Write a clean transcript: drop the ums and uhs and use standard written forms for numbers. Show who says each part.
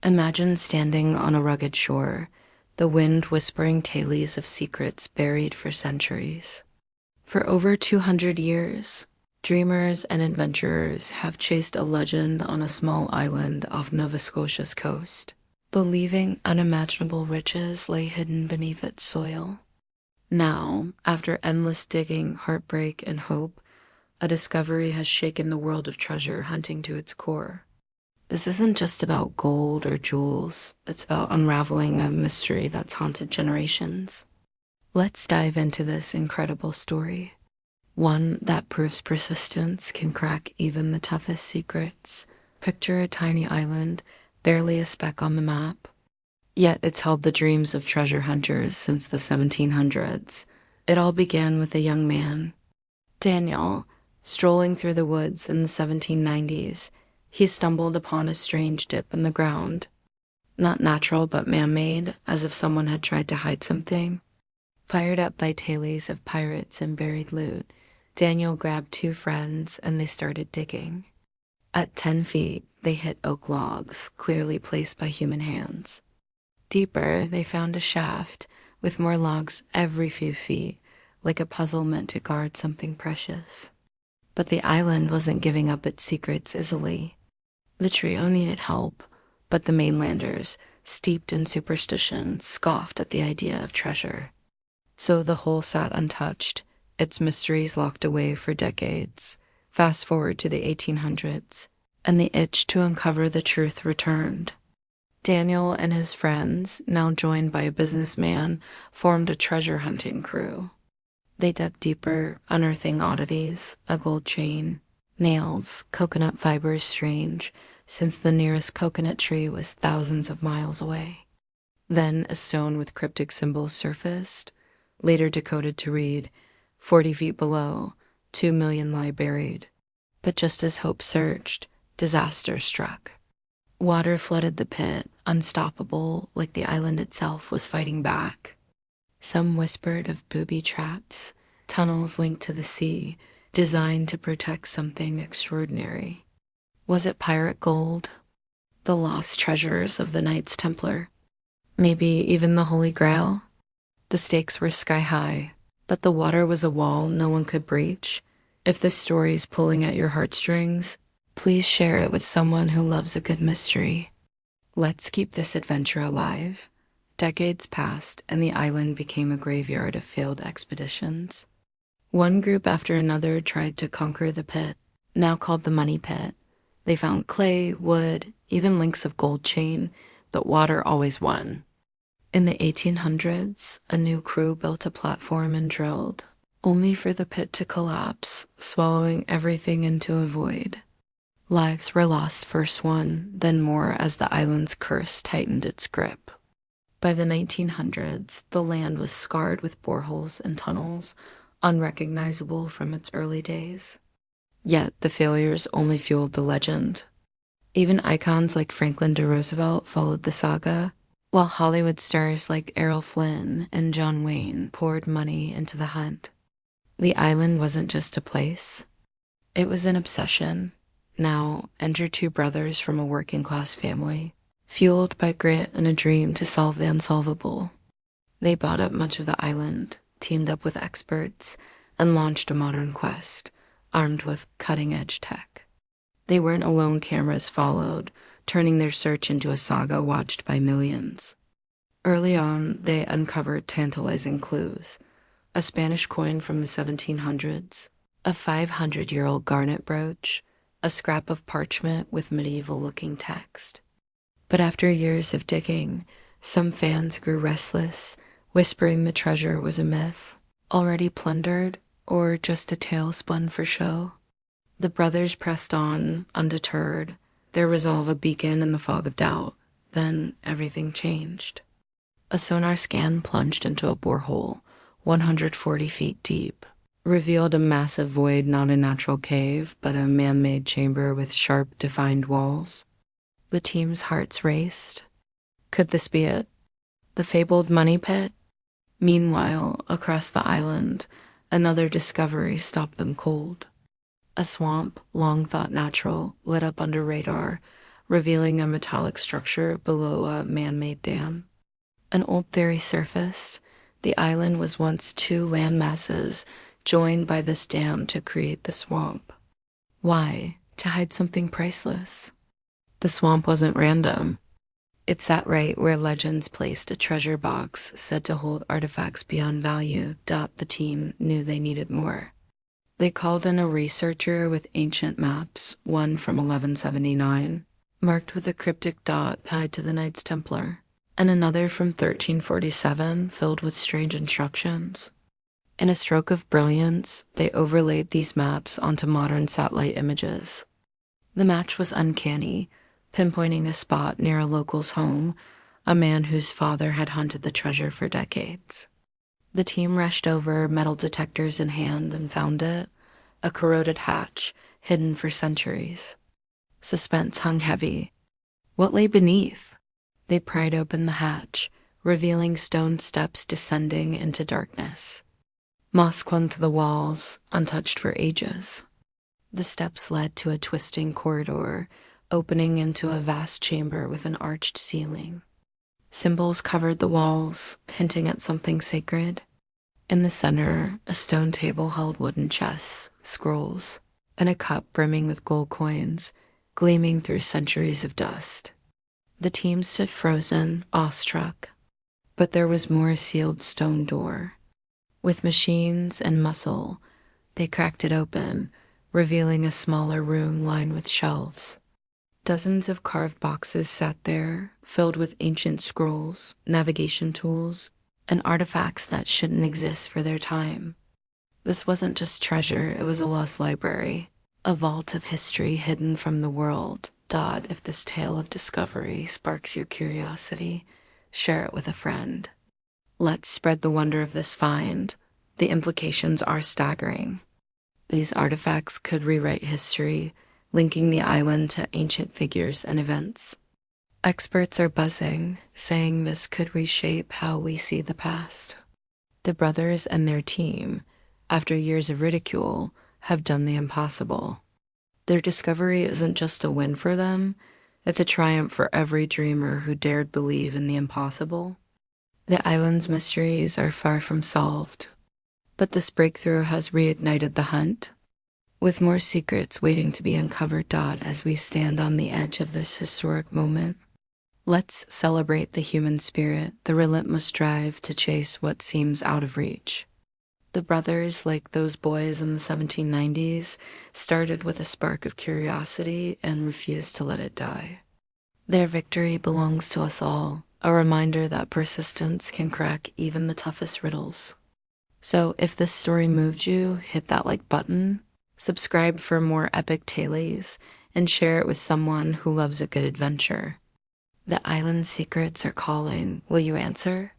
Speaker 1: Imagine standing on a rugged shore, the wind whispering tales of secrets buried for centuries. For over 200 years, dreamers and adventurers have chased a legend on a small island off Nova Scotia's coast, believing unimaginable riches lay hidden beneath its soil. Now, after endless digging, heartbreak, and hope, a discovery has shaken the world of treasure hunting to its core. This isn't just about gold or jewels, it's about unraveling a mystery that's haunted generations. Let's dive into this incredible story, one that proves persistence can crack even the toughest secrets. Picture a tiny island, barely a speck on the map. Yet it's held the dreams of treasure hunters since the 1700s. It all began with a young man, Daniel, strolling through the woods in the 1790s. He stumbled upon a strange dip in the ground. Not natural, but man-made, as if someone had tried to hide something. Fired up by tales of pirates and buried loot, Daniel grabbed two friends and they started digging. At 10 feet, they hit oak logs, clearly placed by human hands. Deeper, they found a shaft, with more logs every few feet, like a puzzle meant to guard something precious. But the island wasn't giving up its secrets easily. The trio needed help, but the mainlanders, steeped in superstition, scoffed at the idea of treasure. So the hole sat untouched, its mysteries locked away for decades. Fast forward to the 1800s, and the itch to uncover the truth returned. Daniel and his friends, now joined by a businessman, formed a treasure hunting crew. They dug deeper, unearthing oddities, a gold chain, nails, coconut fibers strange, since the nearest coconut tree was thousands of miles away. Then a stone with cryptic symbols surfaced, later decoded to read, 40 feet below, 2 million lie buried. But just as hope surged, disaster struck. Water flooded the pit, unstoppable, like the island itself was fighting back. Some whispered of booby traps, tunnels linked to the sea, designed to protect something extraordinary. Was it pirate gold? The lost treasures of the Knights Templar? Maybe even the Holy Grail? The stakes were sky high, but the water was a wall no one could breach. If this story's pulling at your heartstrings, please share it with someone who loves a good mystery. Let's keep this adventure alive. Decades passed, and the island became a graveyard of failed expeditions. One group after another tried to conquer the pit, now called the Money Pit. They found clay, wood, even links of gold chain, but water always won. In the 1800s, a new crew built a platform and drilled, only for the pit to collapse, swallowing everything into a void. Lives were lost, first one, then more as the island's curse tightened its grip. By the 1900s, the land was scarred with boreholes and tunnels, unrecognizable from its early days. Yet the failures only fueled the legend. Even icons like Franklin D. Roosevelt followed the saga, while Hollywood stars like Errol Flynn and John Wayne poured money into the hunt. The island wasn't just a place. It was an obsession. Now, enter two brothers from a working-class family, fueled by grit and a dream to solve the unsolvable. They bought up much of the island, teamed up with experts, and launched a modern quest, armed with cutting-edge tech. They weren't alone. Cameras followed, turning their search into a saga watched by millions. Early on, they uncovered tantalizing clues. A Spanish coin from the 1700s, a 500-year-old garnet brooch, a scrap of parchment with medieval-looking text. But after years of digging, some fans grew restless, whispering the treasure was a myth, already plundered, or just a tale spun for show. The brothers pressed on, undeterred, their resolve a beacon in the fog of doubt. Then everything changed. A sonar scan plunged into a borehole, 140 feet deep, revealed a massive void, not a natural cave, but a man-made chamber with sharp, defined walls. The team's hearts raced. Could this be it? The fabled Money Pit? Meanwhile, across the island, another discovery stopped them cold. A swamp, long thought natural, lit up under radar, revealing a metallic structure below a man-made dam. An old theory surfaced. The island was once two land masses joined by this dam to create the swamp. Why? To hide something priceless. The swamp wasn't random. It sat right where legends placed a treasure box said to hold artifacts beyond value. The team knew they needed more. They called in a researcher with ancient maps, one from 1179, marked with a cryptic dot tied to the Knights Templar, and another from 1347 filled with strange instructions. In a stroke of brilliance, they overlaid these maps onto modern satellite images. The match was uncanny, pinpointing a spot near a local's home, a man whose father had hunted the treasure for decades. The team rushed over, metal detectors in hand, and found it, a corroded hatch hidden for centuries. Suspense hung heavy. What lay beneath? They pried open the hatch, revealing stone steps descending into darkness. Moss clung to the walls, untouched for ages. The steps led to a twisting corridor, opening into a vast chamber with an arched ceiling. Symbols covered the walls, hinting at something sacred. In the center, a stone table held wooden chests, scrolls, and a cup brimming with gold coins, gleaming through centuries of dust. The team stood frozen, awestruck. But there was more sealed stone door. With machines and muscle, they cracked it open, revealing a smaller room lined with shelves. Dozens of carved boxes sat there, filled with ancient scrolls, navigation tools, and artifacts that shouldn't exist for their time. This wasn't just treasure, it was a lost library, a vault of history hidden from the world. If this tale of discovery sparks your curiosity, share it with a friend. Let's spread the wonder of this find. The implications are staggering. These artifacts could rewrite history, linking the island to ancient figures and events. Experts are buzzing, saying this could reshape how we see the past. The brothers and their team, after years of ridicule, have done the impossible. Their discovery isn't just a win for them, it's a triumph for every dreamer who dared believe in the impossible. The island's mysteries are far from solved, but this breakthrough has reignited the hunt, with more secrets waiting to be uncovered. As we stand on the edge of this historic moment, let's celebrate the human spirit, the relentless drive to chase what seems out of reach. The brothers, like those boys in the 1790s, started with a spark of curiosity and refused to let it die. Their victory belongs to us all, a reminder that persistence can crack even the toughest riddles. So if this story moved you, hit that like button, subscribe for more epic tales, and share it with someone who loves a good adventure. The island's secrets are calling. Will you answer?